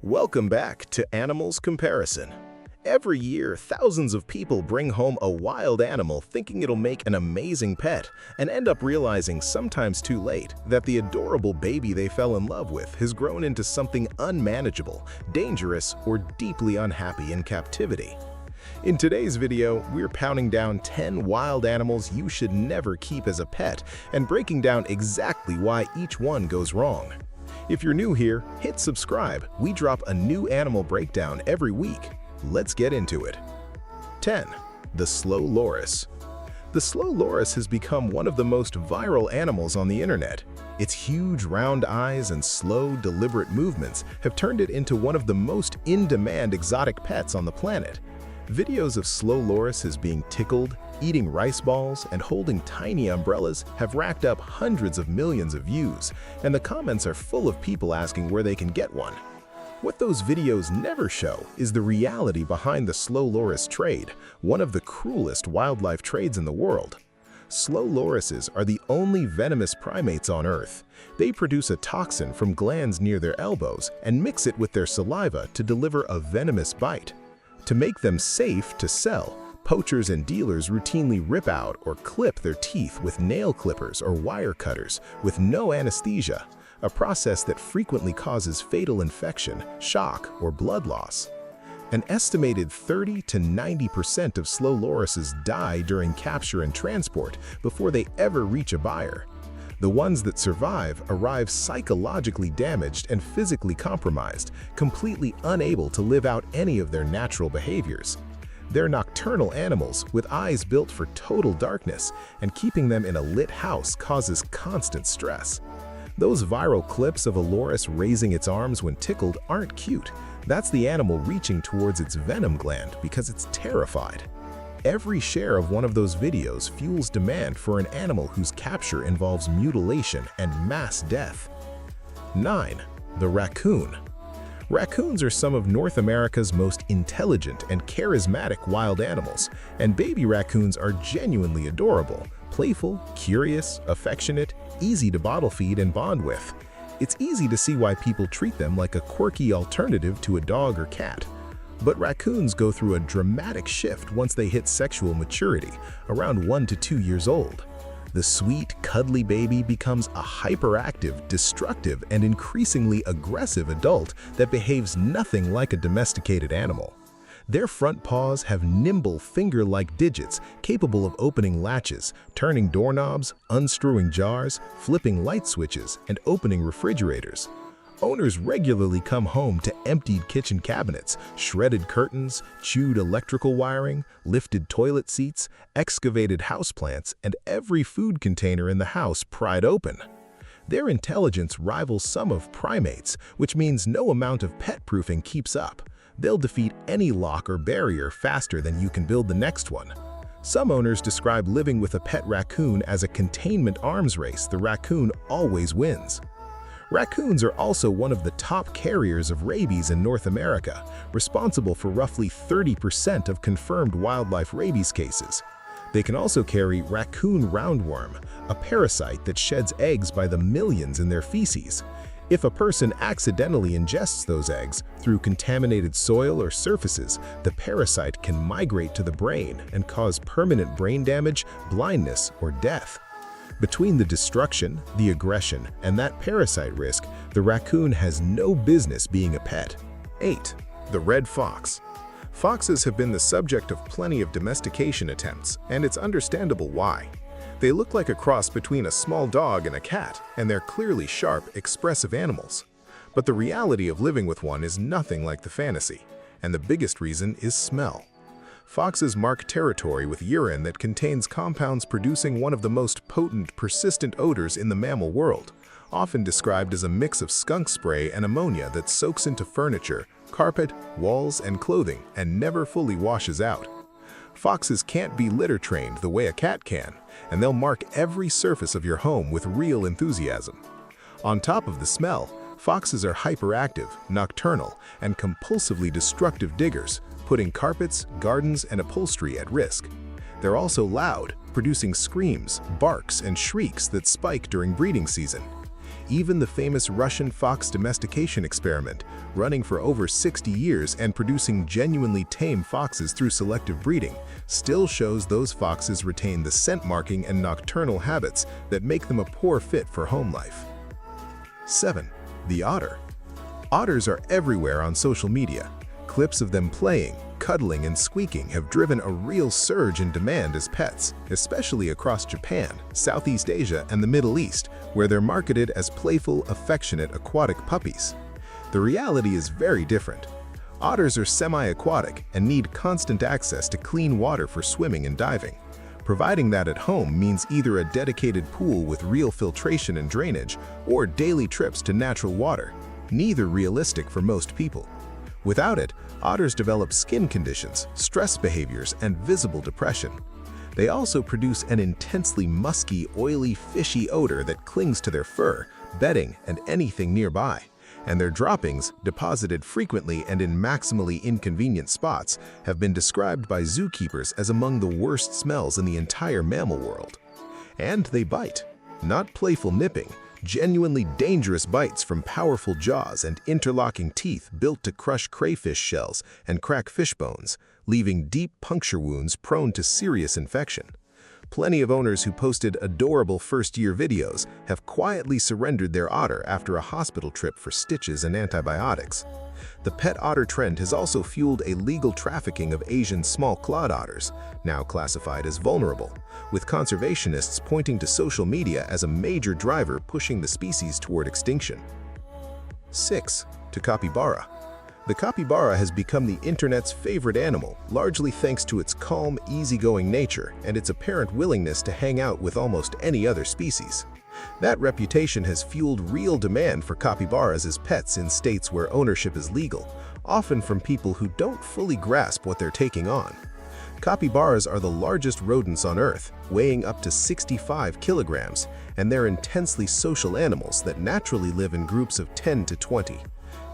Welcome back to Animals Comparison. Every year, thousands of people bring home a wild animal thinking it'll make an amazing pet and end up realizing sometimes too late that the adorable baby they fell in love with has grown into something unmanageable, dangerous, or deeply unhappy in captivity. In today's video, we're pounding down 10 wild animals you should never keep as a pet and breaking down exactly why each one goes wrong. If you're new here, hit subscribe. We drop a new animal breakdown every week. Let's get into it. 10. The slow loris. The slow loris has become one of the most viral animals on the internet. Its huge round eyes and slow, deliberate movements have turned it into one of the most in-demand exotic pets on the planet. Videos of slow lorises being tickled, eating rice balls, and holding tiny umbrellas have racked up hundreds of millions of views, and the comments are full of people asking where they can get one. What those videos never show is the reality behind the slow loris trade, one of the cruelest wildlife trades in the world. Slow lorises are the only venomous primates on Earth. They produce a toxin from glands near their elbows and mix it with their saliva to deliver a venomous bite. To make them safe to sell, poachers and dealers routinely rip out or clip their teeth with nail clippers or wire cutters with no anesthesia, a process that frequently causes fatal infection, shock, or blood loss. An estimated 30 to 90% of slow lorises die during capture and transport before they ever reach a buyer. The ones that survive arrive psychologically damaged and physically compromised, completely unable to live out any of their natural behaviors. They're nocturnal animals with eyes built for total darkness, and keeping them in a lit house causes constant stress. Those viral clips of a loris raising its arms when tickled aren't cute. That's the animal reaching towards its venom gland because it's terrified. Every share of one of those videos fuels demand for an animal whose capture involves mutilation and mass death. 9. The raccoon. Raccoons are some of North America's most intelligent and charismatic wild animals, and baby raccoons are genuinely adorable, playful, curious, affectionate, easy to bottle feed and bond with. It's easy to see why people treat them like a quirky alternative to a dog or cat. But raccoons go through a dramatic shift once they hit sexual maturity, around 1 to 2 years old. The sweet, cuddly baby becomes a hyperactive, destructive, and increasingly aggressive adult that behaves nothing like a domesticated animal. Their front paws have nimble, finger-like digits capable of opening latches, turning doorknobs, unscrewing jars, flipping light switches, and opening refrigerators. Owners regularly come home to emptied kitchen cabinets, shredded curtains, chewed electrical wiring, lifted toilet seats, excavated houseplants, and every food container in the house pried open. Their intelligence rivals some of primates, which means no amount of pet-proofing keeps up. They'll defeat any lock or barrier faster than you can build the next one. Some owners describe living with a pet raccoon as a containment arms race. The raccoon always wins. Raccoons are also one of the top carriers of rabies in North America, responsible for roughly 30% of confirmed wildlife rabies cases. They can also carry raccoon roundworm, a parasite that sheds eggs by the millions in their feces. If a person accidentally ingests those eggs through contaminated soil or surfaces, the parasite can migrate to the brain and cause permanent brain damage, blindness, or death. Between the destruction, the aggression, and that parasite risk, the raccoon has no business being a pet. 8. The red fox. Foxes have been the subject of plenty of domestication attempts, and it's understandable why. They look like a cross between a small dog and a cat, and they're clearly sharp, expressive animals. But the reality of living with one is nothing like the fantasy, and the biggest reason is smell. Foxes mark territory with urine that contains compounds producing one of the most potent, persistent odors in the mammal world, often described as a mix of skunk spray and ammonia that soaks into furniture, carpet, walls, and clothing and never fully washes out. Foxes can't be litter trained the way a cat can, and they'll mark every surface of your home with real enthusiasm. On top of the smell, foxes are hyperactive, nocturnal, and compulsively destructive diggers, putting carpets, gardens, and upholstery at risk. They're also loud, producing screams, barks, and shrieks that spike during breeding season. Even the famous Russian fox domestication experiment, running for over 60 years and producing genuinely tame foxes through selective breeding, still shows those foxes retain the scent marking and nocturnal habits that make them a poor fit for home life. 7. The otter. Otters are everywhere on social media. Clips of them playing, cuddling, and squeaking have driven a real surge in demand as pets, especially across Japan, Southeast Asia, and the Middle East, where they're marketed as playful, affectionate aquatic puppies. The reality is very different. Otters are semi-aquatic and need constant access to clean water for swimming and diving. Providing that at home means either a dedicated pool with real filtration and drainage, or daily trips to natural water, neither realistic for most people. Without it, otters develop skin conditions, stress behaviors, and visible depression. They also produce an intensely musky, oily, fishy odor that clings to their fur, bedding, and anything nearby. And their droppings, deposited frequently and in maximally inconvenient spots, have been described by zookeepers as among the worst smells in the entire mammal world. And they bite. Not playful nipping, genuinely dangerous bites from powerful jaws and interlocking teeth built to crush crayfish shells and crack fish bones, leaving deep puncture wounds prone to serious infection. Plenty of owners who posted adorable first-year videos have quietly surrendered their otter after a hospital trip for stitches and antibiotics. The pet otter trend has also fueled a legal trafficking of Asian small-clawed otters, now classified as vulnerable, with conservationists pointing to social media as a major driver pushing the species toward extinction. 6. To capybara. The capybara has become the internet's favorite animal, largely thanks to its calm, easygoing nature and its apparent willingness to hang out with almost any other species. That reputation has fueled real demand for capybaras as pets in states where ownership is legal, often from people who don't fully grasp what they're taking on. Capybaras are the largest rodents on Earth, weighing up to 65 kilograms, and they're intensely social animals that naturally live in groups of 10 to 20.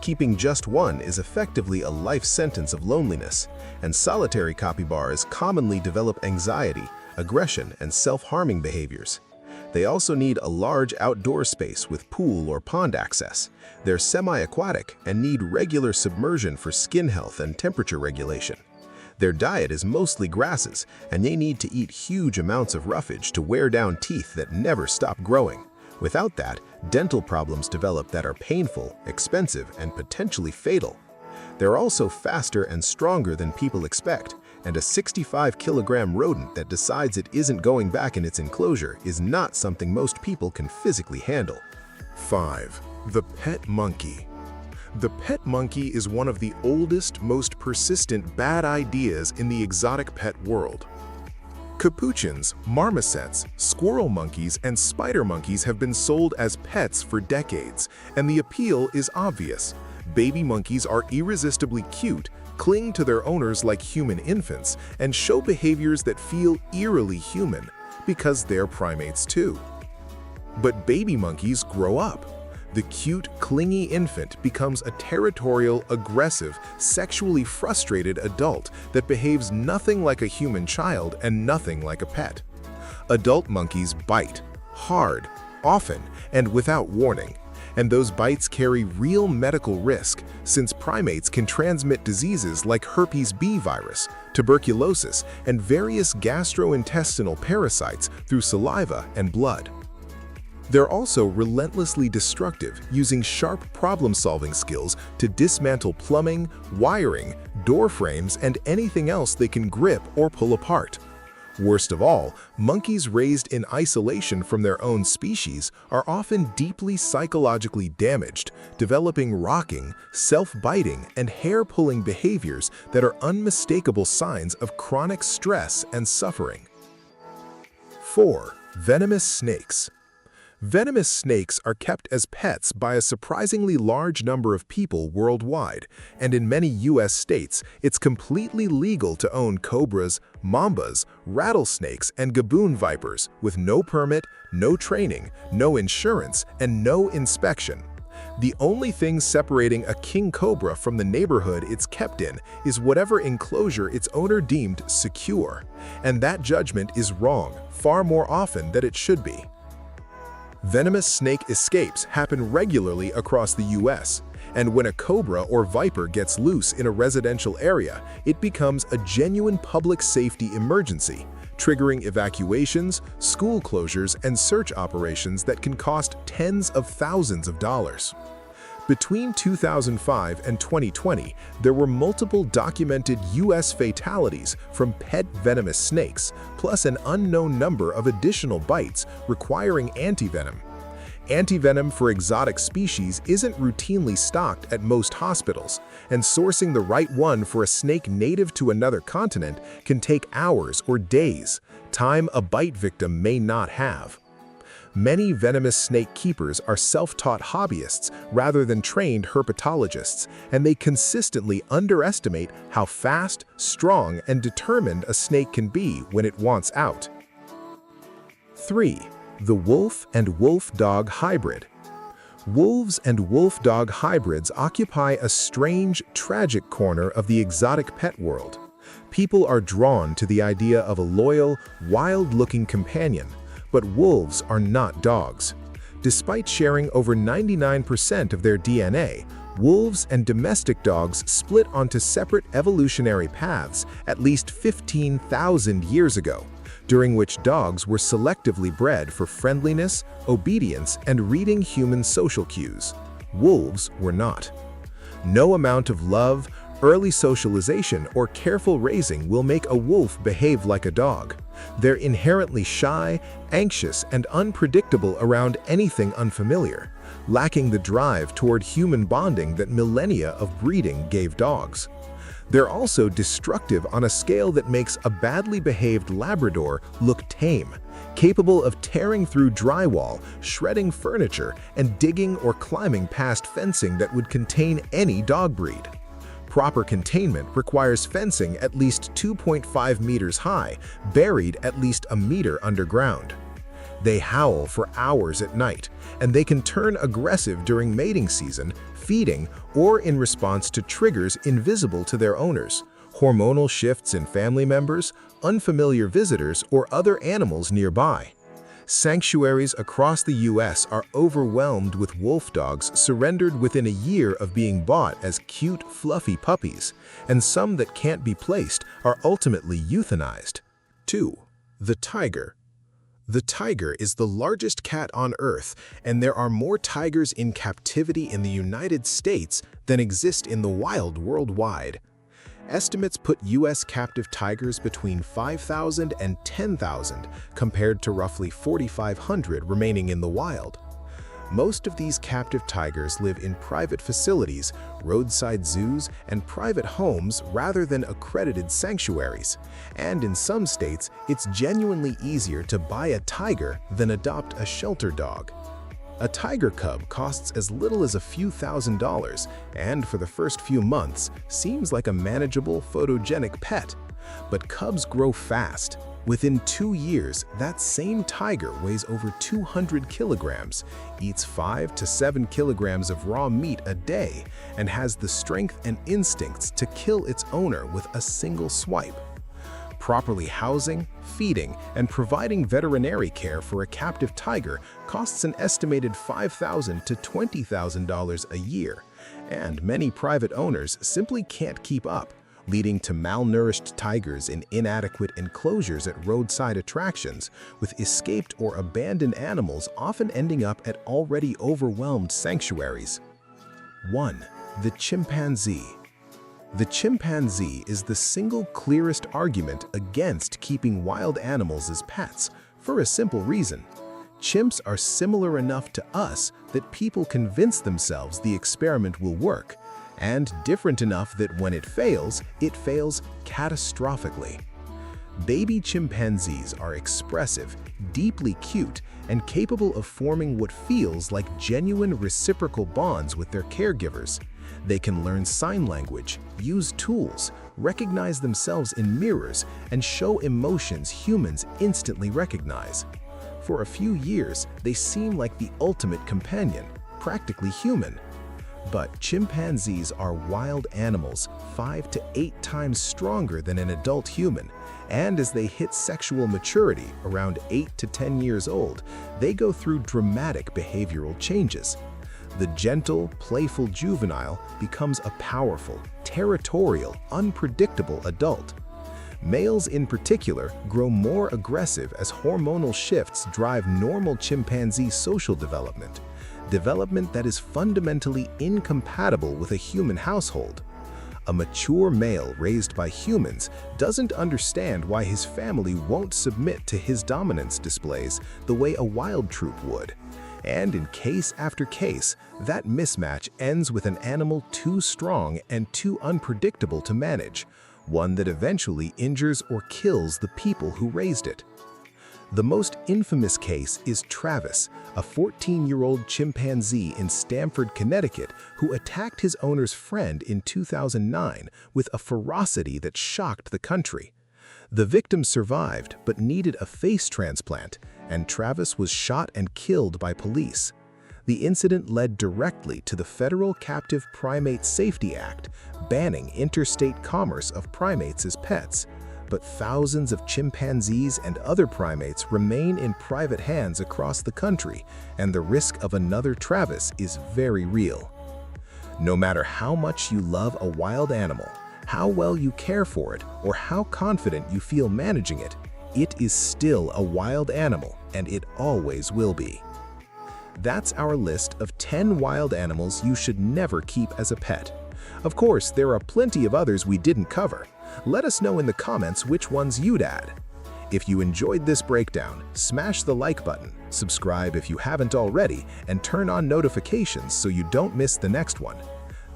Keeping just one is effectively a life sentence of loneliness, and solitary capybaras commonly develop anxiety, aggression, and self-harming behaviors. They also need a large outdoor space with pool or pond access. They're semi-aquatic and need regular submersion for skin health and temperature regulation. Their diet is mostly grasses, and they need to eat huge amounts of roughage to wear down teeth that never stop growing. Without that, dental problems develop that are painful, expensive, and potentially fatal. They're also faster and stronger than people expect, and a 65-kilogram rodent that decides it isn't going back in its enclosure is not something most people can physically handle. 5. The pet monkey. The pet monkey is one of the oldest, most persistent bad ideas in the exotic pet world. Capuchins, marmosets, squirrel monkeys, and spider monkeys have been sold as pets for decades, and the appeal is obvious. Baby monkeys are irresistibly cute, cling to their owners like human infants, and show behaviors that feel eerily human, because they're primates too. But baby monkeys grow up. The cute, clingy infant becomes a territorial, aggressive, sexually frustrated adult that behaves nothing like a human child and nothing like a pet. Adult monkeys bite, hard, often, and without warning. And those bites carry real medical risk, since primates can transmit diseases like herpes B virus, tuberculosis, and various gastrointestinal parasites through saliva and blood. They're also relentlessly destructive, using sharp problem-solving skills to dismantle plumbing, wiring, door frames, and anything else they can grip or pull apart. Worst of all, monkeys raised in isolation from their own species are often deeply psychologically damaged, developing rocking, self-biting, and hair-pulling behaviors that are unmistakable signs of chronic stress and suffering. 4. Venomous snakes. Venomous snakes are kept as pets by a surprisingly large number of people worldwide, and in many U.S. states, it's completely legal to own cobras, mambas, rattlesnakes, and gaboon vipers with no permit, no training, no insurance, and no inspection. The only thing separating a king cobra from the neighborhood it's kept in is whatever enclosure its owner deemed secure, and that judgment is wrong far more often than it should be. Venomous snake escapes happen regularly across the US, and when a cobra or viper gets loose in a residential area, it becomes a genuine public safety emergency, triggering evacuations, school closures, and search operations that can cost tens of thousands of dollars. Between 2005 and 2020, there were multiple documented U.S. fatalities from pet venomous snakes, plus an unknown number of additional bites requiring antivenom. Antivenom for exotic species isn't routinely stocked at most hospitals, and sourcing the right one for a snake native to another continent can take hours or days, time a bite victim may not have. Many venomous snake keepers are self-taught hobbyists rather than trained herpetologists, and they consistently underestimate how fast, strong, and determined a snake can be when it wants out. 3. The wolf and wolf-dog hybrid. Wolves and wolf-dog hybrids occupy a strange, tragic corner of the exotic pet world. People are drawn to the idea of a loyal, wild-looking companion, but wolves are not dogs. Despite sharing over 99% of their DNA, wolves and domestic dogs split onto separate evolutionary paths at least 15,000 years ago, during which dogs were selectively bred for friendliness, obedience, and reading human social cues. Wolves were not. No amount of love, early socialization, or careful raising will make a wolf behave like a dog. They're inherently shy, anxious, and unpredictable around anything unfamiliar, lacking the drive toward human bonding that millennia of breeding gave dogs. They're also destructive on a scale that makes a badly behaved Labrador look tame, capable of tearing through drywall, shredding furniture, and digging or climbing past fencing that would contain any dog breed. Proper containment requires fencing at least 2.5 meters high, buried at least a meter underground. They howl for hours at night, and they can turn aggressive during mating season, feeding, or in response to triggers invisible to their owners, hormonal shifts in family members, unfamiliar visitors, or other animals nearby. Sanctuaries across the U.S. are overwhelmed with wolf dogs surrendered within a year of being bought as cute, fluffy puppies, and some that can't be placed are ultimately euthanized. 2. The tiger. The tiger is the largest cat on Earth, and there are more tigers in captivity in the United States than exist in the wild worldwide. Estimates put U.S. captive tigers between 5,000 and 10,000, compared to roughly 4,500 remaining in the wild. Most of these captive tigers live in private facilities, roadside zoos, and private homes rather than accredited sanctuaries. And in some states, it's genuinely easier to buy a tiger than adopt a shelter dog. A tiger cub costs as little as a few $1,000s, and for the first few months, seems like a manageable, photogenic pet. But cubs grow fast. Within 2 years, that same tiger weighs over 200 kilograms, eats 5 to 7 kilograms of raw meat a day, and has the strength and instincts to kill its owner with a single swipe. Properly housing, feeding, and providing veterinary care for a captive tiger costs an estimated $5,000 to $20,000 a year, and many private owners simply can't keep up, leading to malnourished tigers in inadequate enclosures at roadside attractions, with escaped or abandoned animals often ending up at already overwhelmed sanctuaries. 1. The chimpanzee. The chimpanzee is the single clearest argument against keeping wild animals as pets, for a simple reason. Chimps are similar enough to us that people convince themselves the experiment will work, and different enough that when it fails catastrophically. Baby chimpanzees are expressive, deeply cute, and capable of forming what feels like genuine reciprocal bonds with their caregivers. They can learn sign language, use tools, recognize themselves in mirrors, and show emotions humans instantly recognize. For a few years, they seem like the ultimate companion, practically human. But chimpanzees are wild animals 5 to 8 times stronger than an adult human, and as they hit sexual maturity around 8 to 10 years old, they go through dramatic behavioral changes. The gentle, playful juvenile becomes a powerful, territorial, unpredictable adult. Males in particular grow more aggressive as hormonal shifts drive normal chimpanzee social development that is fundamentally incompatible with a human household. A mature male raised by humans doesn't understand why his family won't submit to his dominance displays the way a wild troop would. And in case after case, that mismatch ends with an animal too strong and too unpredictable to manage, one that eventually injures or kills the people who raised it. The most infamous case is Travis, a 14-year-old chimpanzee in Stamford, Connecticut, who attacked his owner's friend in 2009 with a ferocity that shocked the country. The victim survived but needed a face transplant, and Travis was shot and killed by police. The incident led directly to the Federal Captive Primate Safety Act, banning interstate commerce of primates as pets. But thousands of chimpanzees and other primates remain in private hands across the country, and the risk of another Travis is very real. No matter how much you love a wild animal, how well you care for it, or how confident you feel managing it, it is still a wild animal, and it always will be. That's our list of 10 wild animals you should never keep as a pet. Of course, there are plenty of others we didn't cover. Let us know in the comments which ones you'd add. If you enjoyed this breakdown, smash the like button, subscribe if you haven't already, and turn on notifications so you don't miss the next one.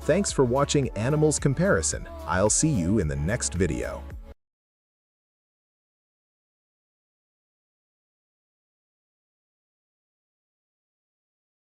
Thanks for watching Animals Comparison. I'll see you in the next video.